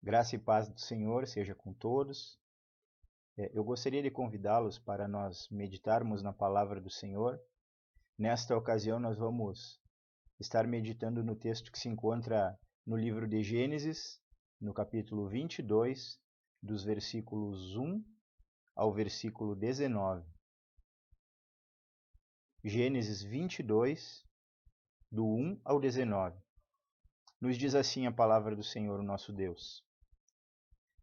Graça e paz do Senhor seja com todos. Eu gostaria de convidá-los para nós meditarmos na palavra do Senhor. Nesta ocasião, nós vamos estar meditando no texto que se encontra no livro de Gênesis, no capítulo 22, dos versículos 1 ao versículo 19. Gênesis 22, do 1 ao 19. Nos diz assim a palavra do Senhor, nosso Deus.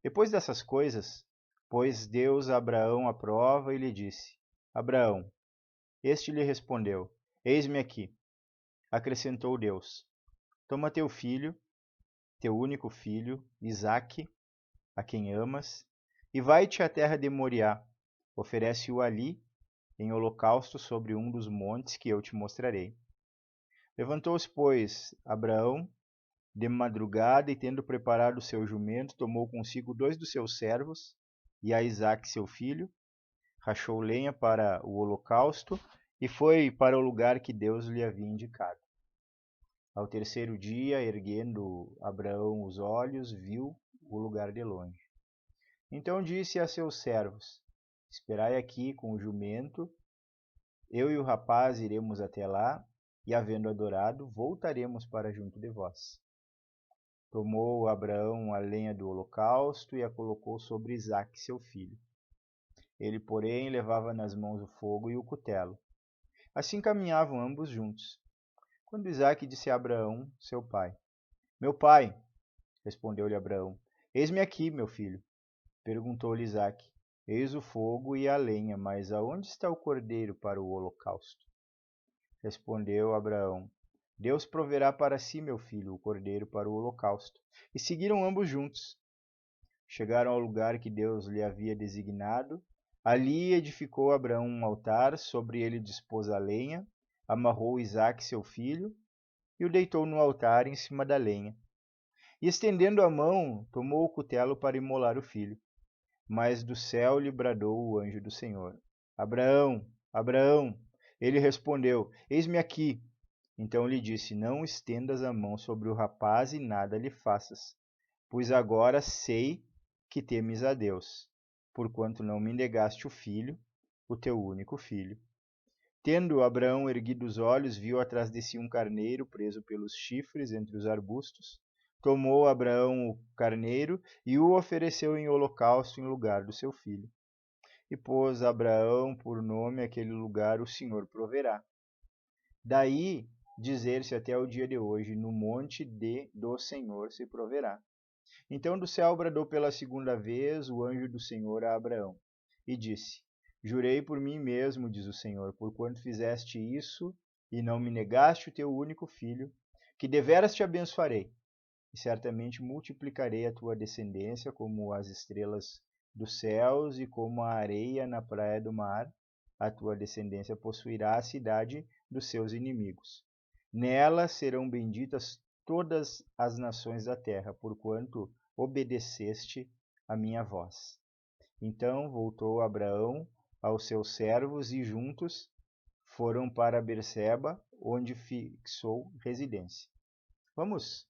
Depois dessas coisas, pôs Deus a Abraão à prova e lhe disse: Abraão. Este lhe respondeu: Eis-me aqui. Acrescentou Deus: Toma teu filho, teu único filho, Isaque, a quem amas, e vai-te à terra de Moriá. Oferece-o ali, em holocausto, sobre um dos montes que eu te mostrarei. Levantou-se, pois, Abraão de madrugada, e tendo preparado o seu jumento, tomou consigo 2 dos seus servos, e a Isaque seu filho, rachou lenha para o holocausto, e foi para o lugar que Deus lhe havia indicado. Ao terceiro dia, erguendo Abraão os olhos, viu o lugar de longe. Então disse a seus servos: Esperai aqui com o jumento, eu e o rapaz iremos até lá, e havendo adorado, voltaremos para junto de vós. Tomou Abraão a lenha do holocausto e a colocou sobre Isaque seu filho. Ele, porém, levava nas mãos o fogo e o cutelo. Assim caminhavam ambos juntos. Quando Isaque disse a Abraão, seu pai: Meu pai, respondeu-lhe Abraão. Eis-me aqui, meu filho. Perguntou-lhe Isaque: Eis o fogo e a lenha, mas aonde está o cordeiro para o holocausto? Respondeu Abraão: Deus proverá para si, meu filho, o cordeiro para o holocausto. E seguiram ambos juntos. Chegaram ao lugar que Deus lhe havia designado. Ali edificou Abraão um altar, sobre ele dispôs a lenha, amarrou Isaque seu filho, e o deitou no altar em cima da lenha. E estendendo a mão, tomou o cutelo para imolar o filho. Mas do céu lhe bradou o anjo do Senhor: Abraão, Abraão! Ele respondeu: Eis-me aqui. Então lhe disse: Não estendas a mão sobre o rapaz e nada lhe faças, pois agora sei que temes a Deus, porquanto não me negaste o filho, o teu único filho. Tendo Abraão erguido os olhos, viu atrás de si um carneiro preso pelos chifres entre os arbustos. Tomou Abraão o carneiro e o ofereceu em holocausto em lugar do seu filho. E pôs Abraão por nome aquele lugar: O Senhor proverá. Daí dizer-se até o dia de hoje: No monte do Senhor se proverá. Então do céu bradou pela segunda vez o anjo do Senhor a Abraão, e disse: Jurei por mim mesmo, diz o Senhor, porquanto fizeste isso e não me negaste o teu único filho, que deveras te abençoarei, e certamente multiplicarei a tua descendência como as estrelas dos céus e como a areia na praia do mar. A tua descendência possuirá a cidade dos seus inimigos. Nela serão benditas todas as nações da terra, porquanto obedeceste a minha voz. Então voltou Abraão aos seus servos e juntos foram para Berseba, onde fixou residência. Vamos,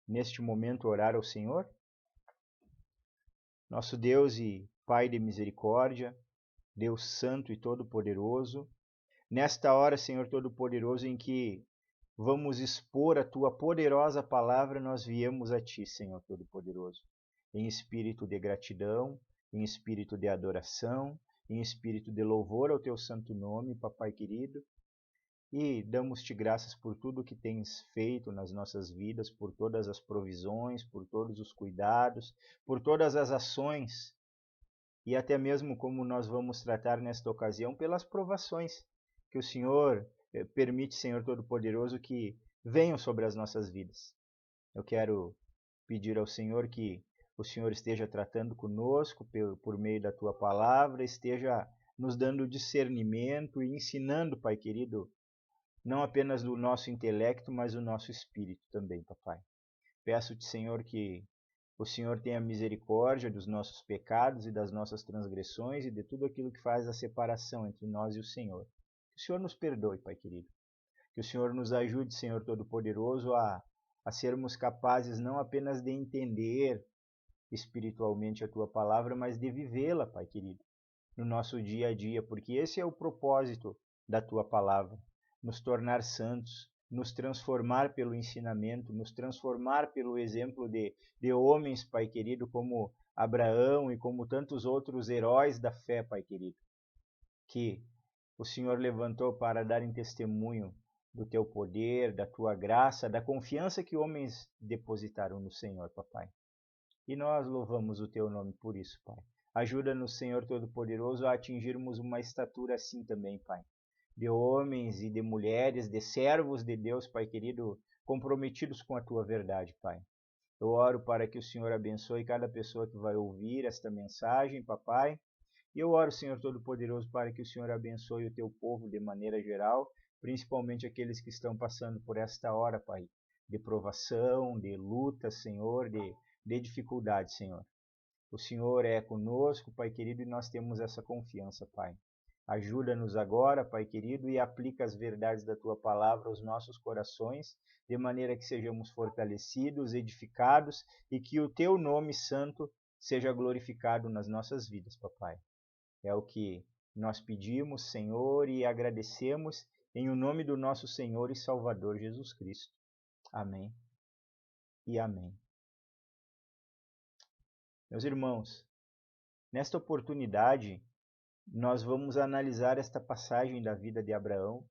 neste momento, orar ao Senhor? Nosso Deus e Pai de misericórdia, Deus santo e todo-poderoso, nesta hora, Senhor todo-poderoso, em que vamos expor a tua poderosa palavra, nós viemos a ti, Senhor Todo-Poderoso, em espírito de gratidão, em espírito de adoração, em espírito de louvor ao teu santo nome, papai querido, e damos-te graças por tudo que tens feito nas nossas vidas, por todas as provisões, por todos os cuidados, por todas as ações, e até mesmo como nós vamos tratar nesta ocasião, pelas provações que o Senhor permite, Senhor Todo-Poderoso, que venham sobre as nossas vidas. Eu quero pedir ao Senhor que o Senhor esteja tratando conosco por meio da tua palavra, esteja nos dando discernimento e ensinando, Pai querido, não apenas do nosso intelecto, mas do nosso espírito também, papai. Peço-te, Senhor, que o Senhor tenha misericórdia dos nossos pecados e das nossas transgressões e de tudo aquilo que faz a separação entre nós e o Senhor. Que o Senhor nos perdoe, Pai querido. Que o Senhor nos ajude, Senhor Todo-Poderoso, a sermos capazes não apenas de entender espiritualmente a tua palavra, mas de vivê-la, Pai querido, no nosso dia a dia, porque esse é o propósito da tua palavra, nos tornar santos, nos transformar pelo ensinamento, nos transformar pelo exemplo de homens, Pai querido, como Abraão e como tantos outros heróis da fé, Pai querido, que o Senhor levantou para darem testemunho do teu poder, da tua graça, da confiança que homens depositaram no Senhor, papai. E nós louvamos o teu nome por isso, Pai. Ajuda-nos, Senhor Todo-Poderoso, a atingirmos uma estatura assim também, Pai. De homens e de mulheres, de servos de Deus, Pai querido, comprometidos com a tua verdade, Pai. Eu oro para que o Senhor abençoe cada pessoa que vai ouvir esta mensagem, papai. E eu oro, Senhor Todo-Poderoso, para que o Senhor abençoe o teu povo de maneira geral, principalmente aqueles que estão passando por esta hora, Pai, de provação, de luta, Senhor, de dificuldade, Senhor. O Senhor é conosco, Pai querido, e nós temos essa confiança, Pai. Ajuda-nos agora, Pai querido, e aplica as verdades da Tua palavra aos nossos corações, de maneira que sejamos fortalecidos, edificados e que o Teu nome santo seja glorificado nas nossas vidas, Papai. É o que nós pedimos, Senhor, e agradecemos em o nome do nosso Senhor e Salvador Jesus Cristo. Amém e amém. Meus irmãos, nesta oportunidade, nós vamos analisar esta passagem da vida de Abraão,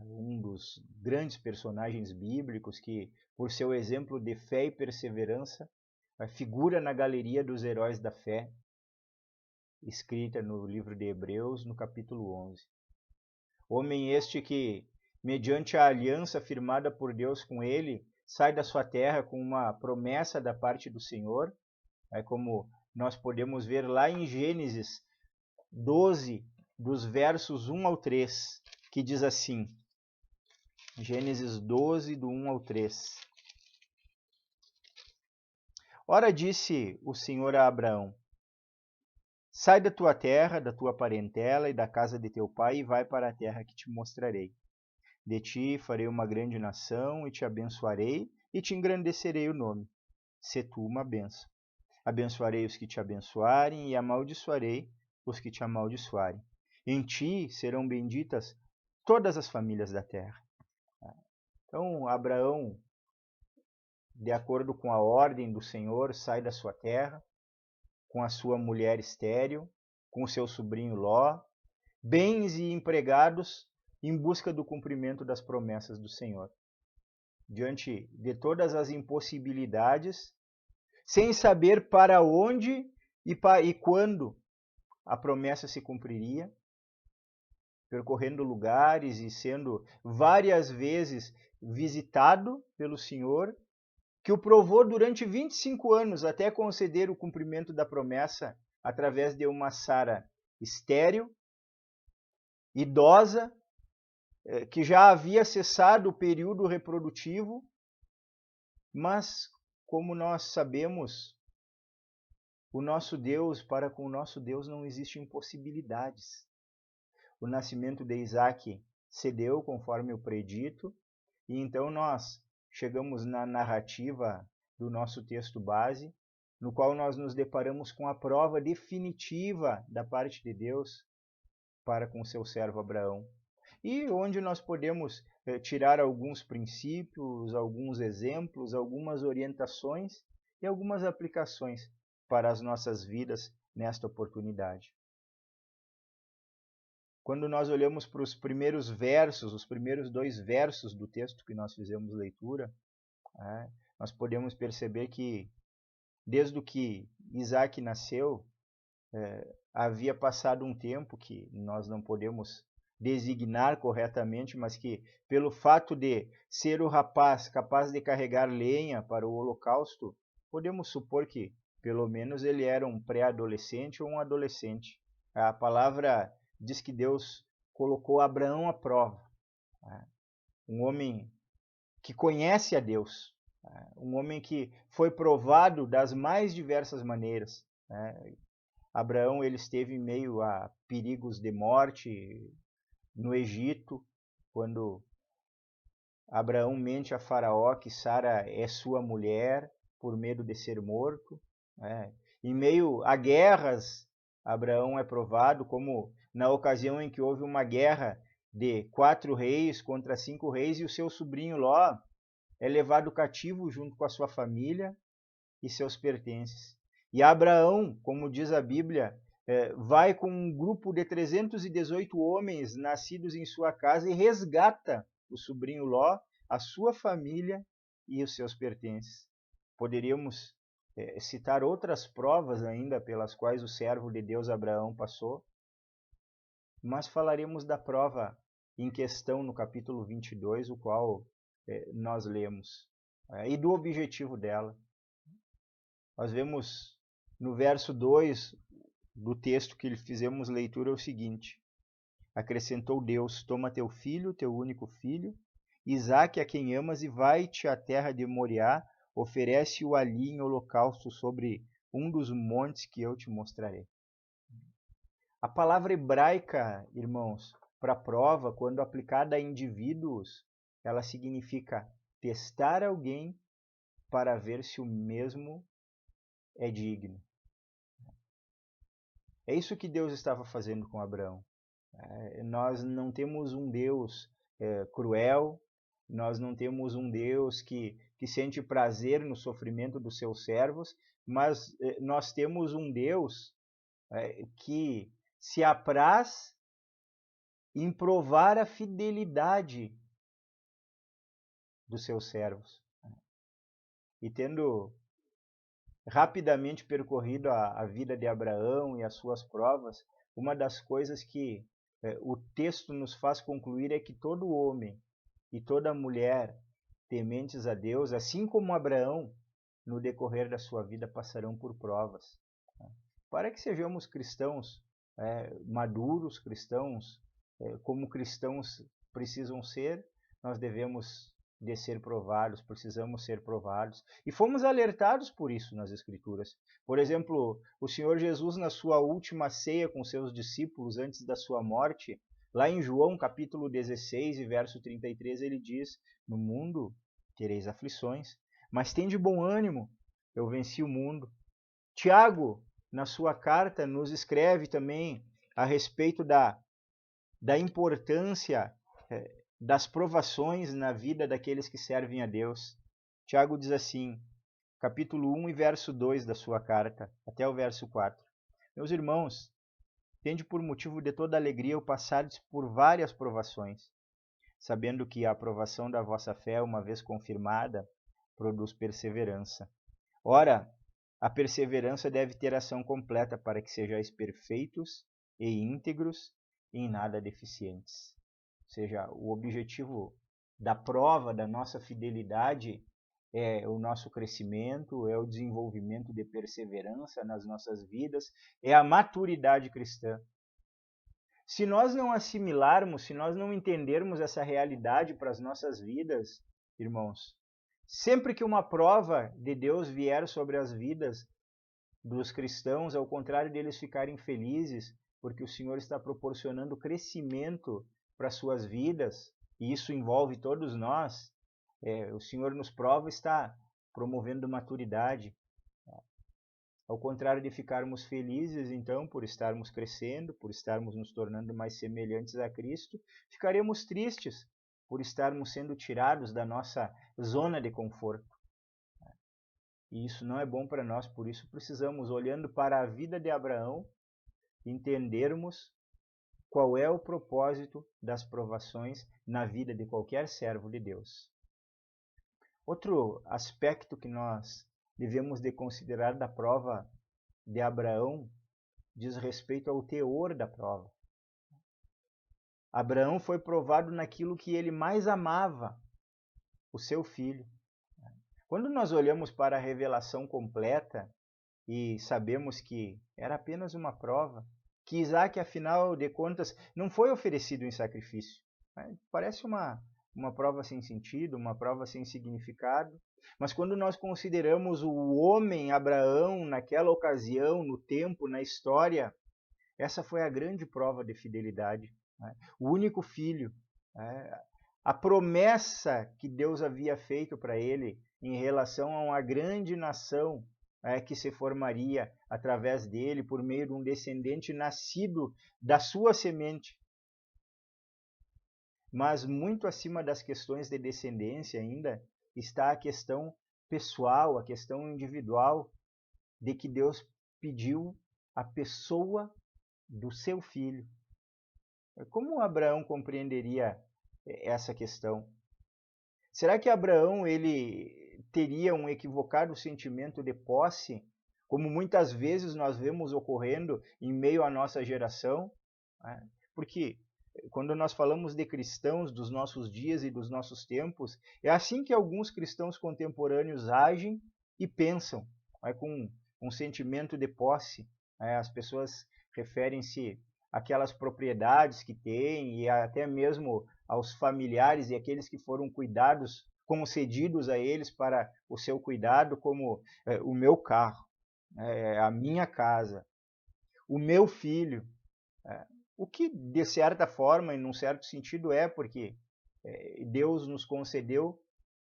um dos grandes personagens bíblicos que, por seu exemplo de fé e perseverança, figura na galeria dos heróis da fé, escrita no livro de Hebreus, no capítulo 11. Homem este que, mediante a aliança firmada por Deus com ele, sai da sua terra com uma promessa da parte do Senhor, como nós podemos ver lá em Gênesis 12, dos versos 1 ao 3, que diz assim, Gênesis 12, do 1 ao 3. Ora disse o Senhor a Abraão, sai da tua terra, da tua parentela e da casa de teu pai e vai para a terra que te mostrarei. De ti farei uma grande nação e te abençoarei e te engrandecerei o nome. Sê tu uma bênção. Abençoarei os que te abençoarem e amaldiçoarei os que te amaldiçoarem. Em ti serão benditas todas as famílias da terra. Então, Abraão, de acordo com a ordem do Senhor, sai da sua terra, com a sua mulher estéril, com o seu sobrinho Ló, bens e empregados em busca do cumprimento das promessas do Senhor. Diante de todas as impossibilidades, sem saber para onde e quando a promessa se cumpriria, percorrendo lugares e sendo várias vezes visitado pelo Senhor, que o provou durante 25 anos até conceder o cumprimento da promessa através de uma Sara estéril, idosa, que já havia cessado o período reprodutivo, mas, como nós sabemos, para com o nosso Deus não existem impossibilidades. O nascimento de Isaac se deu conforme o predito, e então nós chegamos na narrativa do nosso texto base, no qual nós nos deparamos com a prova definitiva da parte de Deus para com seu servo Abraão. E onde nós podemos tirar alguns princípios, alguns exemplos, algumas orientações e algumas aplicações para as nossas vidas nesta oportunidade. Quando nós olhamos para os primeiros versos, os primeiros 2 versos do texto que nós fizemos leitura, nós podemos perceber que desde que Isaac nasceu, havia passado um tempo que nós não podemos designar corretamente, mas que pelo fato de ser o rapaz capaz de carregar lenha para o holocausto, podemos supor que pelo menos ele era um pré-adolescente ou um adolescente. A palavra diz que Deus colocou Abraão à prova. Um homem que conhece a Deus. Um homem que foi provado das mais diversas maneiras. Abraão ele esteve em meio a perigos de morte no Egito, quando Abraão mente a Faraó que Sara é sua mulher por medo de ser morto. Em meio a guerras, Abraão é provado, como na ocasião em que houve uma guerra de 4 reis contra 5 reis e o seu sobrinho Ló é levado cativo junto com a sua família e seus pertences. E Abraão, como diz a Bíblia, vai com um grupo de 318 homens nascidos em sua casa e resgata o sobrinho Ló, a sua família e os seus pertences. Poderíamos citar outras provas ainda pelas quais o servo de Deus Abraão passou, mas falaremos da prova em questão no capítulo 22, o qual nós lemos, e do objetivo dela. Nós vemos no verso 2 do texto que fizemos leitura o seguinte: acrescentou Deus: toma teu filho, teu único filho, Isaque, a quem amas, e vai-te à terra de Moriá, oferece-o ali em holocausto sobre um dos montes que eu te mostrarei. A palavra hebraica, irmãos, para prova, quando aplicada a indivíduos, ela significa testar alguém para ver se o mesmo é digno. É isso que Deus estava fazendo com Abraão. Nós não temos um Deus cruel, nós não temos um Deus que sente prazer no sofrimento dos seus servos, mas nós temos um Deus que se apraz em provar a fidelidade dos seus servos. E tendo rapidamente percorrido a vida de Abraão e as suas provas, uma das coisas que o texto nos faz concluir é que todo homem e toda mulher tementes a Deus, assim como Abraão, no decorrer da sua vida passarão por provas. Para que sejamos cristãos maduros, cristãos como cristãos precisam ser, nós devemos de ser provados, precisamos ser provados. E fomos alertados por isso nas Escrituras. Por exemplo, o Senhor Jesus, na sua última ceia com seus discípulos antes da sua morte, lá em João capítulo 16 e verso 33, ele diz: no mundo tereis aflições, mas tende bom ânimo, eu venci o mundo. Tiago, na sua carta, nos escreve também a respeito da importância das provações na vida daqueles que servem a Deus. Tiago diz assim, capítulo 1 e verso 2 da sua carta, até o verso 4. Meus irmãos, tende por motivo de toda alegria o passardes por várias provações, sabendo que a aprovação da vossa fé, uma vez confirmada, produz perseverança. Ora, a perseverança deve ter ação completa para que sejais perfeitos e íntegros e em nada deficientes. Ou seja, o objetivo da prova da nossa fidelidade é o nosso crescimento, é o desenvolvimento de perseverança nas nossas vidas, é a maturidade cristã. Se nós não assimilarmos, se nós não entendermos essa realidade para as nossas vidas, irmãos, sempre que uma prova de Deus vier sobre as vidas dos cristãos, ao contrário deles ficarem felizes, porque o Senhor está proporcionando crescimento para suas vidas, e isso envolve todos nós, o Senhor nos prova, está promovendo maturidade. Ao contrário de ficarmos felizes, então, por estarmos crescendo, por estarmos nos tornando mais semelhantes a Cristo, ficaremos tristes por estarmos sendo tirados da nossa zona de conforto. E isso não é bom para nós, por isso precisamos, olhando para a vida de Abraão, entendermos qual é o propósito das provações na vida de qualquer servo de Deus. Outro aspecto que nós devemos de considerar da prova de Abraão diz respeito ao teor da prova. Abraão foi provado naquilo que ele mais amava, o seu filho. Quando nós olhamos para a revelação completa e sabemos que era apenas uma prova, que Isaque, afinal de contas, não foi oferecido em sacrifício. Parece uma prova sem sentido, uma prova sem significado. Mas quando nós consideramos o homem Abraão naquela ocasião, no tempo, na história, essa foi a grande prova de fidelidade. O único filho, a promessa que Deus havia feito para ele em relação a uma grande nação que se formaria através dele, por meio de um descendente nascido da sua semente. Mas muito acima das questões de descendência ainda está a questão pessoal, a questão individual, de que Deus pediu a pessoa do seu filho. Como Abraão compreenderia essa questão? Será que Abraão ele teria um equivocado sentimento de posse, como muitas vezes nós vemos ocorrendo em meio à nossa geração? Porque quando nós falamos de cristãos dos nossos dias e dos nossos tempos, é assim que alguns cristãos contemporâneos agem e pensam, com um sentimento de posse. As pessoas referem-se àquelas propriedades que têm e até mesmo aos familiares e aqueles que foram cuidados, concedidos a eles para o seu cuidado, como o meu carro, a minha casa, o meu filho. O que, de certa forma, e num certo sentido, porque Deus nos concedeu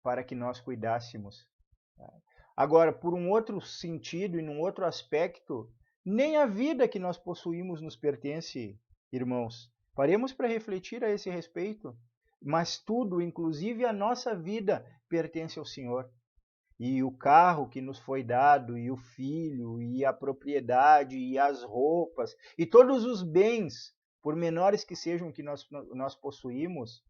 para que nós cuidássemos. Agora, por um outro sentido e num outro aspecto, nem a vida que nós possuímos nos pertence, irmãos. Paremos para refletir a esse respeito. Mas tudo, inclusive a nossa vida, pertence ao Senhor. E o carro que nos foi dado, e o filho, e a propriedade, e as roupas, e todos os bens, por menores que sejam que nós possuímos,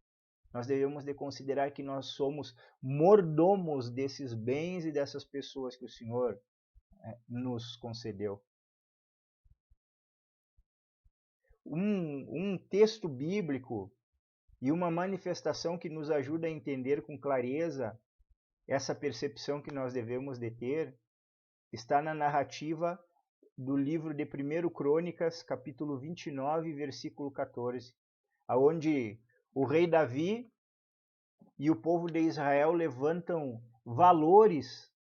nós devemos de considerar que nós somos mordomos desses bens e dessas pessoas que o Senhor nos concedeu. Um texto bíblico e uma manifestação que nos ajuda a entender com clareza essa percepção que nós devemos de ter está na narrativa do livro de 1 Crônicas, capítulo 29, versículo 14, onde o rei Davi e o povo de Israel levantam valores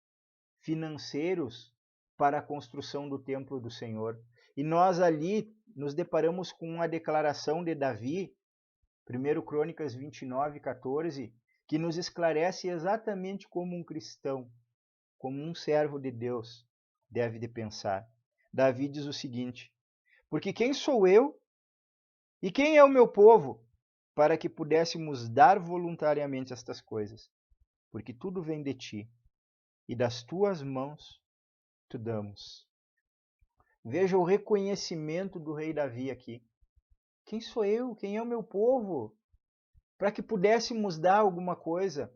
financeiros para a construção do templo do Senhor. E nós ali nos deparamos com uma declaração de Davi, 1 Crônicas 29, 14, que nos esclarece exatamente como um cristão, como um servo de Deus, deve de pensar. Davi diz o seguinte: porque quem sou eu e quem é o meu povo para que pudéssemos dar voluntariamente estas coisas? Porque tudo vem de ti e das tuas mãos tu damos. Veja o reconhecimento do rei Davi aqui. Quem sou eu? Quem é o meu povo? Para que pudéssemos dar alguma coisa.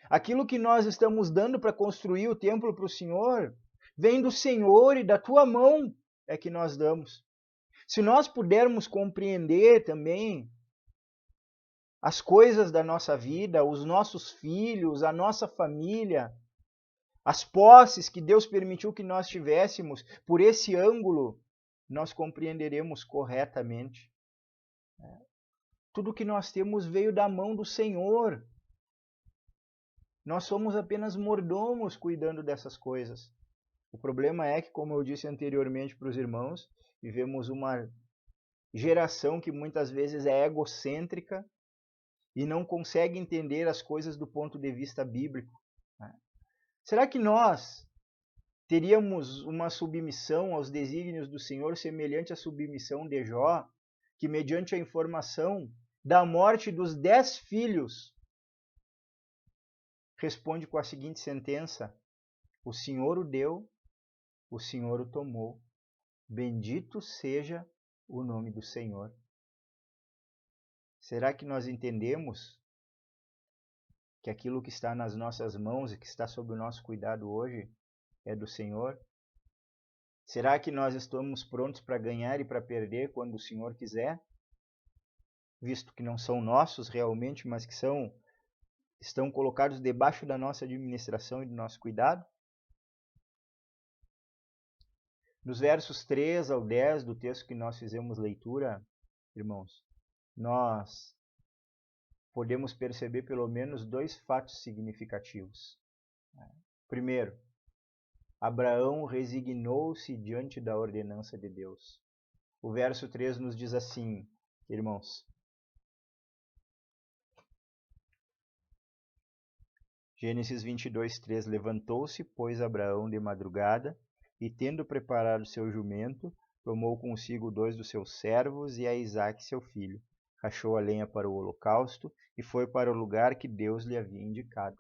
Aquilo que nós estamos dando para construir o templo para o Senhor, vem do Senhor e da tua mão é que nós damos. Se nós pudermos compreender também as coisas da nossa vida, os nossos filhos, a nossa família, as posses que Deus permitiu que nós tivéssemos, por esse ângulo, nós compreenderemos corretamente. Tudo que nós temos veio da mão do Senhor. Nós somos apenas mordomos cuidando dessas coisas. O problema é que, como eu disse anteriormente para os irmãos, vivemos uma geração que muitas vezes é egocêntrica e não consegue entender as coisas do ponto de vista bíblico. Será que nós teríamos uma submissão aos desígnios do Senhor semelhante à submissão de Jó, que mediante a informação da morte dos 10 filhos, responde com a seguinte sentença: o Senhor o deu, o Senhor o tomou. Bendito seja o nome do Senhor. Será que nós entendemos que aquilo que está nas nossas mãos e que está sob o nosso cuidado hoje é do Senhor? Será que nós estamos prontos para ganhar e para perder quando o Senhor quiser? Visto que não são nossos realmente, mas que estão colocados debaixo da nossa administração e do nosso cuidado? Nos versos 3 ao 10 do texto que nós fizemos leitura, irmãos, nós podemos perceber pelo menos 2 fatos significativos. Primeiro, Abraão resignou-se diante da ordenança de Deus. O verso 3 nos diz assim, irmãos: Gênesis 22, 3: levantou-se, pois, Abraão de madrugada e tendo preparado seu jumento, tomou consigo 2 dos seus servos e a Isaque seu filho. Rachou a lenha para o holocausto e foi para o lugar que Deus lhe havia indicado.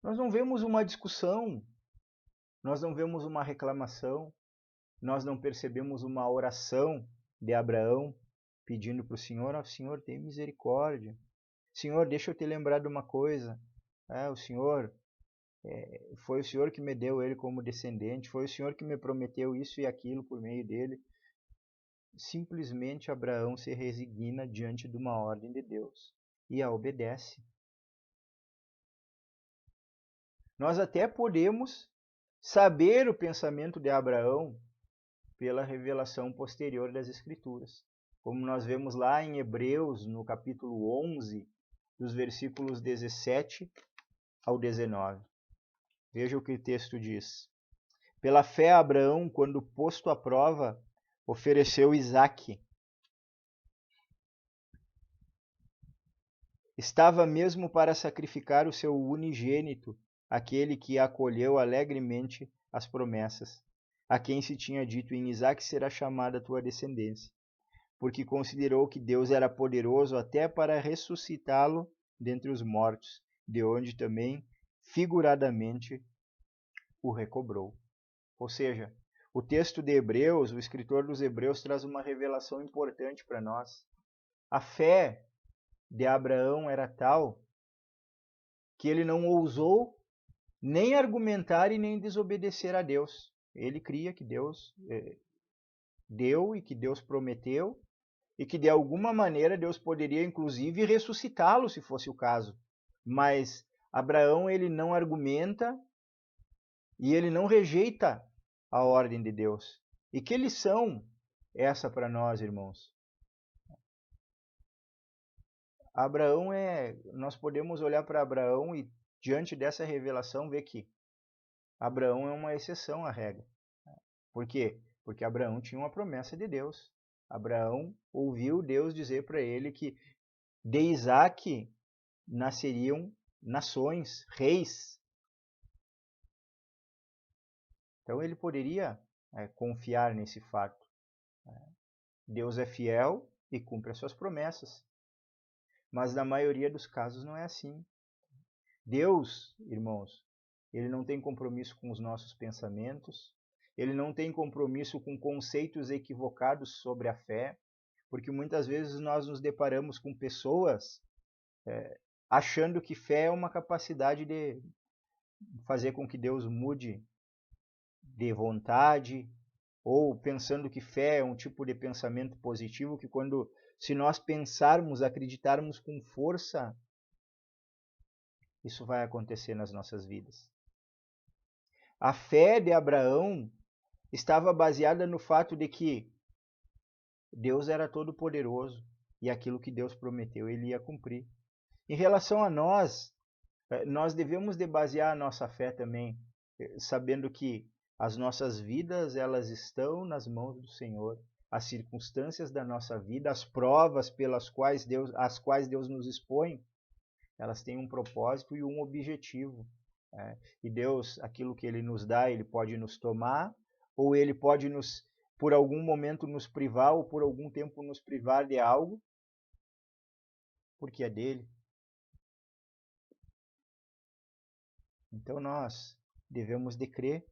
Nós não vemos uma discussão, nós não vemos uma reclamação, nós não percebemos uma oração de Abraão pedindo para o Senhor: Senhor, tem misericórdia. Senhor, deixa eu te lembrar de uma coisa. O Senhor, foi o Senhor que me deu ele como descendente, foi o Senhor que me prometeu isso e aquilo por meio dele. Simplesmente Abraão se resigna diante de uma ordem de Deus e a obedece. Nós até podemos saber o pensamento de Abraão pela revelação posterior das Escrituras. Como nós vemos lá em Hebreus, no capítulo 11, dos versículos 17 ao 19. Veja o que o texto diz. Pela fé, Abraão, quando posto à prova, ofereceu Isaque. Estava mesmo para sacrificar o seu unigênito, aquele que acolheu alegremente as promessas, a quem se tinha dito: em Isaque será chamada a tua descendência, porque considerou que Deus era poderoso até para ressuscitá-lo dentre os mortos, de onde também, figuradamente, o recobrou. Ou seja, o texto de Hebreus, o escritor dos Hebreus, traz uma revelação importante para nós. A fé de Abraão era tal que ele não ousou nem argumentar e nem desobedecer a Deus. Ele cria que Deus deu e que Deus prometeu e que de alguma maneira Deus poderia inclusive ressuscitá-lo se fosse o caso. Mas Abraão, ele não argumenta e ele não rejeita a ordem de Deus. E que lição é essa para nós, irmãos? Abraão nós podemos olhar para Abraão e diante dessa revelação ver que Abraão é uma exceção à regra. Por quê? Porque Abraão tinha uma promessa de Deus. Abraão ouviu Deus dizer para ele que de Isaque nasceriam nações, reis. Então ele poderia confiar nesse fato. Deus é fiel e cumpre as suas promessas. Mas na maioria dos casos não é assim. Deus, irmãos, ele não tem compromisso com os nossos pensamentos, ele não tem compromisso com conceitos equivocados sobre a fé, porque muitas vezes nós nos deparamos com pessoas achando que fé é uma capacidade de fazer com que Deus mude de vontade, ou pensando que fé é um tipo de pensamento positivo que se nós pensarmos, acreditarmos com força, isso vai acontecer nas nossas vidas. A fé de Abraão estava baseada no fato de que Deus era todo-poderoso e aquilo que Deus prometeu ele ia cumprir. Em relação a nós devemos de basear a nossa fé também, sabendo que as nossas vidas elas estão nas mãos do Senhor. As circunstâncias da nossa vida, as provas pelas quais Deus nos expõe, elas têm um propósito e um objetivo. E Deus, aquilo que Ele nos dá, Ele pode nos tomar, ou Ele pode por algum momento nos privar, ou por algum tempo nos privar de algo, porque é dele. Então nós devemos de crer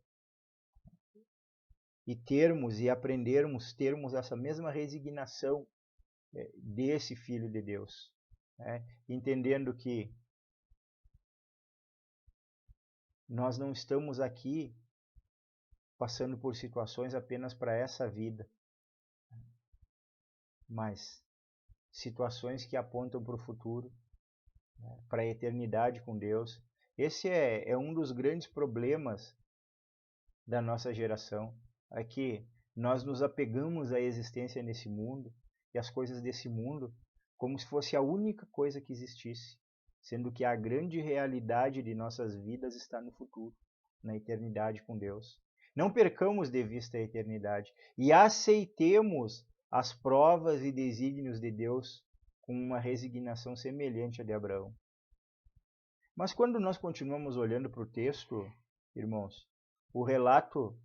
e termos essa mesma resignação desse Filho de Deus, entendendo que nós não estamos aqui passando por situações apenas para essa vida, mas situações que apontam para o futuro, para a eternidade com Deus. Esse é um dos grandes problemas da nossa geração, é que nós nos apegamos à existência nesse mundo e às coisas desse mundo como se fosse a única coisa que existisse, sendo que a grande realidade de nossas vidas está no futuro, na eternidade com Deus. Não percamos de vista a eternidade e aceitemos as provas e desígnios de Deus com uma resignação semelhante à de Abraão. Mas quando nós continuamos olhando para o texto, irmãos, o relato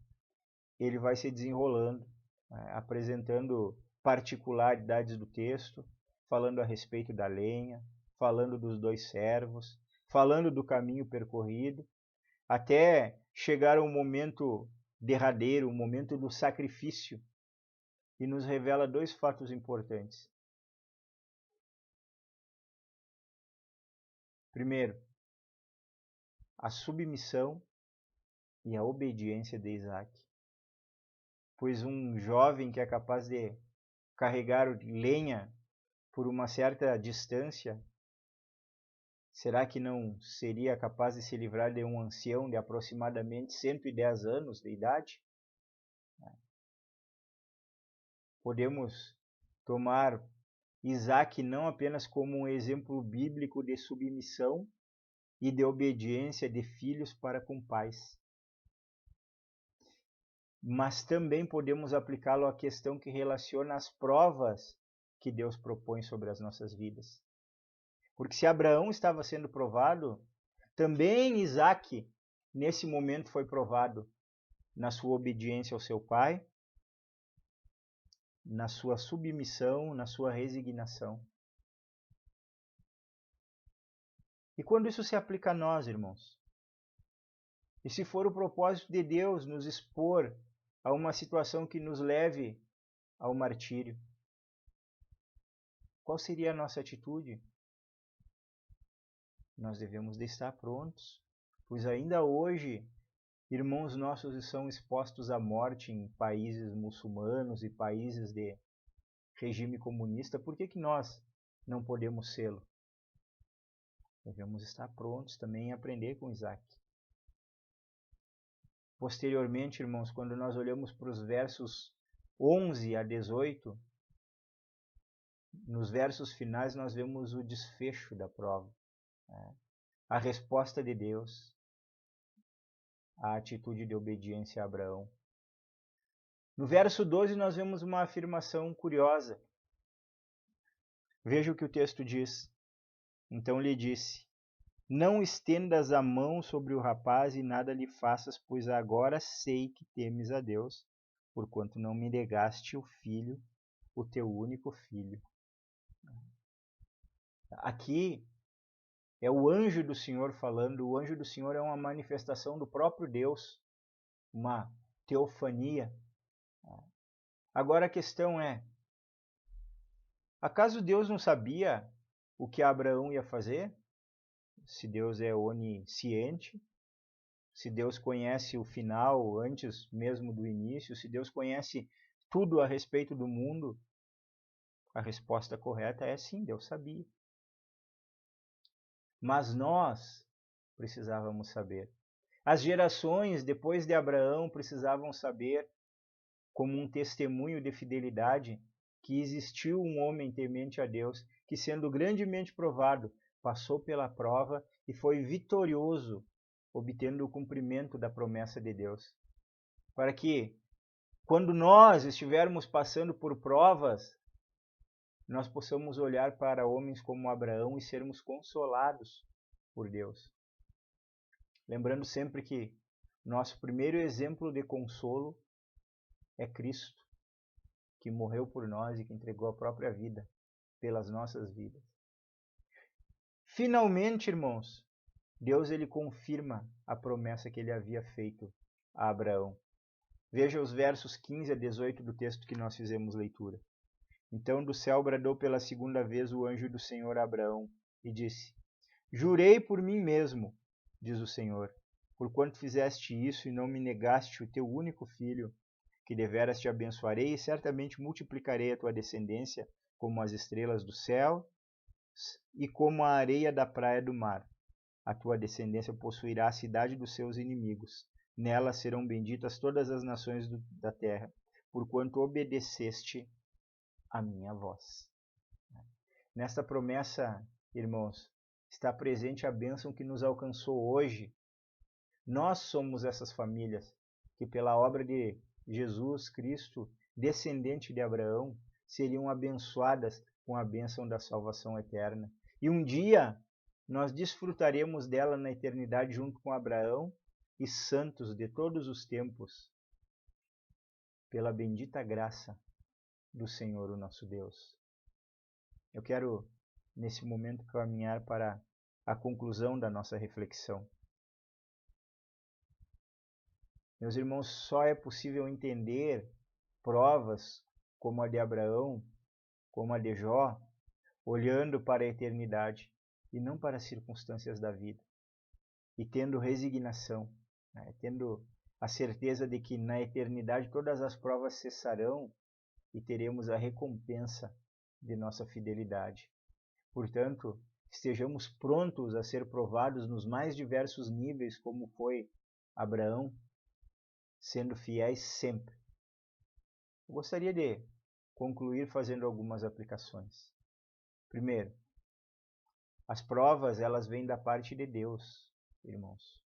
ele vai se desenrolando, né, apresentando particularidades do texto, falando a respeito da lenha, falando dos 2 servos, falando do caminho percorrido, até chegar ao momento derradeiro, o momento do sacrifício, e nos revela 2 fatos importantes. Primeiro, a submissão e a obediência de Isaac. Pois um jovem que é capaz de carregar lenha por uma certa distância, será que não seria capaz de se livrar de um ancião de aproximadamente 110 anos de idade? Podemos tomar Isaac não apenas como um exemplo bíblico de submissão e de obediência de filhos para com pais, mas também podemos aplicá-lo à questão que relaciona as provas que Deus propõe sobre as nossas vidas. Porque se Abraão estava sendo provado, também Isaac, nesse momento, foi provado na sua obediência ao seu pai, na sua submissão, na sua resignação. E quando isso se aplica a nós, irmãos? E se for o propósito de Deus nos expor a uma situação que nos leve ao martírio, qual seria a nossa atitude? Nós devemos de estar prontos, pois ainda hoje irmãos nossos são expostos à morte em países muçulmanos e países de regime comunista. Por que nós não podemos sê-lo? Devemos estar prontos também a aprender com Isaac. Posteriormente, irmãos, quando nós olhamos para os versos 11 a 18, nos versos finais nós vemos o desfecho da prova, né? A resposta de Deus, a atitude de obediência a Abraão. No verso 12 nós vemos uma afirmação curiosa. Veja o que o texto diz. Então lhe disse: não estendas a mão sobre o rapaz e nada lhe faças, pois agora sei que temes a Deus, porquanto não me negaste o filho, o teu único filho. Aqui é o anjo do Senhor falando. O anjo do Senhor é uma manifestação do próprio Deus, uma teofania. Agora a questão é, acaso Deus não sabia o que Abraão ia fazer? Se Deus é onisciente, se Deus conhece o final antes mesmo do início, se Deus conhece tudo a respeito do mundo, a resposta correta é sim, Deus sabia. Mas nós precisávamos saber. As gerações depois de Abraão precisavam saber, como um testemunho de fidelidade, que existiu um homem temente a Deus, que sendo grandemente provado, passou pela prova e foi vitorioso, obtendo o cumprimento da promessa de Deus. Para que, quando nós estivermos passando por provas, nós possamos olhar para homens como Abraão e sermos consolados por Deus. Lembrando sempre que nosso primeiro exemplo de consolo é Cristo, que morreu por nós e que entregou a própria vida pelas nossas vidas. Finalmente, irmãos, Deus ele confirma a promessa que ele havia feito a Abraão. Veja os versos 15 a 18 do texto que nós fizemos leitura. Então do céu bradou pela segunda vez o anjo do Senhor a Abraão e disse: jurei por mim mesmo, diz o Senhor, porquanto fizeste isso e não me negaste o teu único filho, que deveras te abençoarei e certamente multiplicarei a tua descendência como as estrelas do céu e como a areia da praia do mar. A tua descendência possuirá a cidade dos seus inimigos. Nela serão benditas todas as nações da terra, porquanto obedeceste a minha voz. Nesta promessa, irmãos, está presente a bênção que nos alcançou hoje. Nós somos essas famílias que, pela obra de Jesus Cristo, descendente de Abraão, seriam abençoadas com a bênção da salvação eterna. E um dia nós desfrutaremos dela na eternidade junto com Abraão, e santos de todos os tempos, pela bendita graça do Senhor, o nosso Deus. Eu quero, nesse momento, caminhar para a conclusão da nossa reflexão. Meus irmãos, só é possível entender provas como a de Abraão, como a de Jó, olhando para a eternidade e não para as circunstâncias da vida. E tendo resignação, né? Tendo a certeza de que na eternidade todas as provas cessarão e teremos a recompensa de nossa fidelidade. Portanto, estejamos prontos a ser provados nos mais diversos níveis, como foi Abraão, sendo fiéis sempre. Eu gostaria de concluir fazendo algumas aplicações. Primeiro, as provas, elas vêm da parte de Deus, irmãos.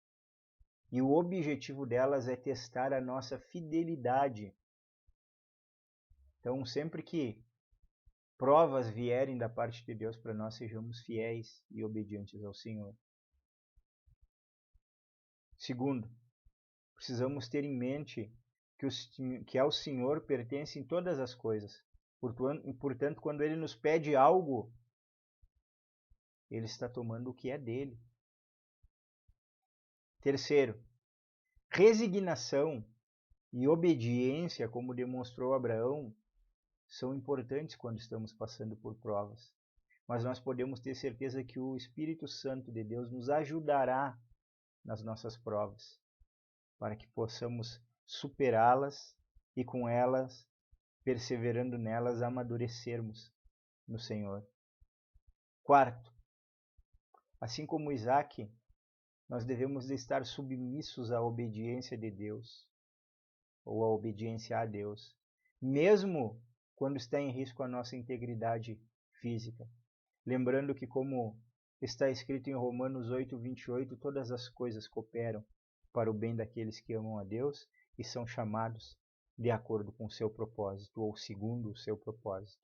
E o objetivo delas é testar a nossa fidelidade. Então, sempre que provas vierem da parte de Deus para nós, sejamos fiéis e obedientes ao Senhor. Segundo, precisamos ter em mente que ao Senhor pertencem todas as coisas. Portanto, quando Ele nos pede algo, Ele está tomando o que é dele. Terceiro, resignação e obediência, como demonstrou Abraão, são importantes quando estamos passando por provas. Mas nós podemos ter certeza que o Espírito Santo de Deus nos ajudará nas nossas provas, para que possamos superá-las e com elas, perseverando nelas, amadurecermos no Senhor. Quarto, assim como Isaac, nós devemos estar submissos à obediência de Deus, ou à obediência a Deus, mesmo quando está em risco a nossa integridade física. Lembrando que, como está escrito em Romanos 8:28, todas as coisas cooperam para o bem daqueles que amam a Deus e são chamados de acordo com o seu propósito, ou segundo o seu propósito.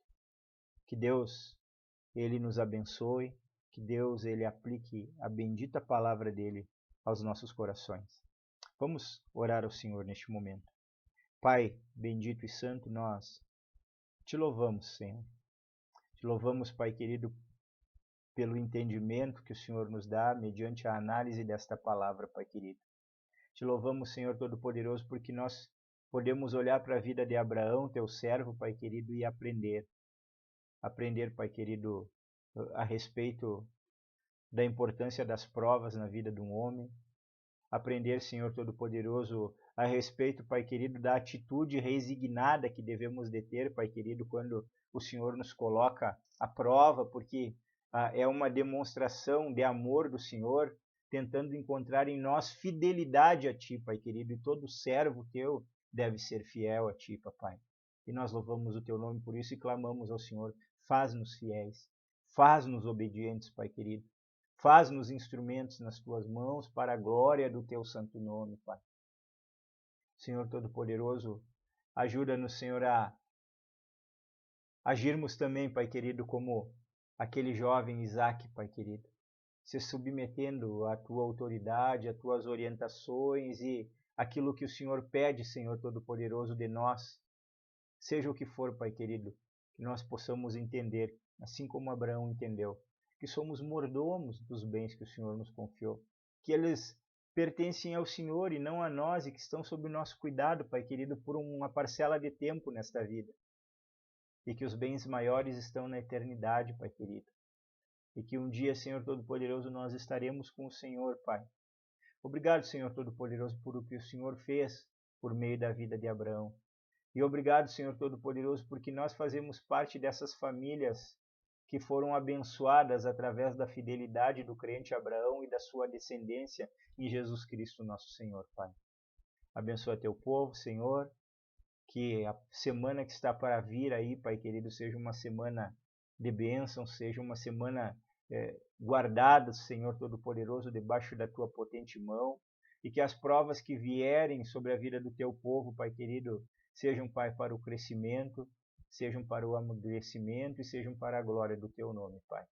Que Deus, Ele nos abençoe, que Deus, Ele aplique a bendita palavra dEle aos nossos corações. Vamos orar ao Senhor neste momento. Pai bendito e santo, nós te louvamos, Senhor. Te louvamos, Pai querido, pelo entendimento que o Senhor nos dá mediante a análise desta palavra, Pai querido. Te louvamos, Senhor Todo-Poderoso, porque nós podemos olhar para a vida de Abraão, teu servo, Pai querido, e aprender. Aprender, Pai querido, a respeito da importância das provas na vida de um homem. Aprender, Senhor Todo-Poderoso, a respeito, Pai querido, da atitude resignada que devemos de ter, Pai querido, quando o Senhor nos coloca à prova, porque é uma demonstração de amor do Senhor, tentando encontrar em nós fidelidade a Ti, Pai querido, e todo servo Teu deve ser fiel a Ti, Papai. E nós louvamos o Teu nome por isso e clamamos ao Senhor, faz-nos fiéis, faz-nos obedientes, Pai querido. Faz-nos instrumentos nas Tuas mãos para a glória do Teu santo nome, Pai. Senhor Todo-Poderoso, ajuda-nos, Senhor, a agirmos também, Pai querido, como aquele jovem Isaac, Pai querido, se submetendo à Tua autoridade, às Tuas orientações e aquilo que o Senhor pede, Senhor Todo-Poderoso, de nós, seja o que for, Pai querido, que nós possamos entender, assim como Abraão entendeu, que somos mordomos dos bens que o Senhor nos confiou, que eles pertencem ao Senhor e não a nós e que estão sob o nosso cuidado, Pai querido, por uma parcela de tempo nesta vida. E que os bens maiores estão na eternidade, Pai querido. E que um dia, Senhor Todo-Poderoso, nós estaremos com o Senhor, Pai. Obrigado, Senhor Todo-Poderoso, por o que o Senhor fez por meio da vida de Abraão. E obrigado, Senhor Todo-Poderoso, porque nós fazemos parte dessas famílias que foram abençoadas através da fidelidade do crente Abraão e da sua descendência em Jesus Cristo, nosso Senhor, Pai. Abençoa teu povo, Senhor, que a semana que está para vir aí, Pai querido, seja uma semana de bênção, seja uma semana guardada, Senhor Todo-Poderoso, debaixo da tua potente mão, e que as provas que vierem sobre a vida do teu povo, Pai querido, sejam, Pai, para o crescimento, sejam para o amadurecimento e sejam para a glória do Teu nome, Pai.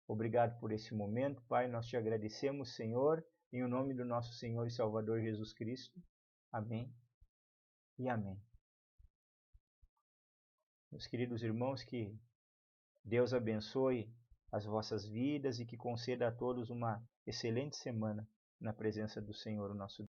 Obrigado por esse momento, Pai. Nós te agradecemos, Senhor, em o nome do nosso Senhor e Salvador Jesus Cristo. Amém e amém. Meus queridos irmãos, que Deus abençoe as vossas vidas e que conceda a todos uma excelente semana na presença do Senhor, nosso Deus.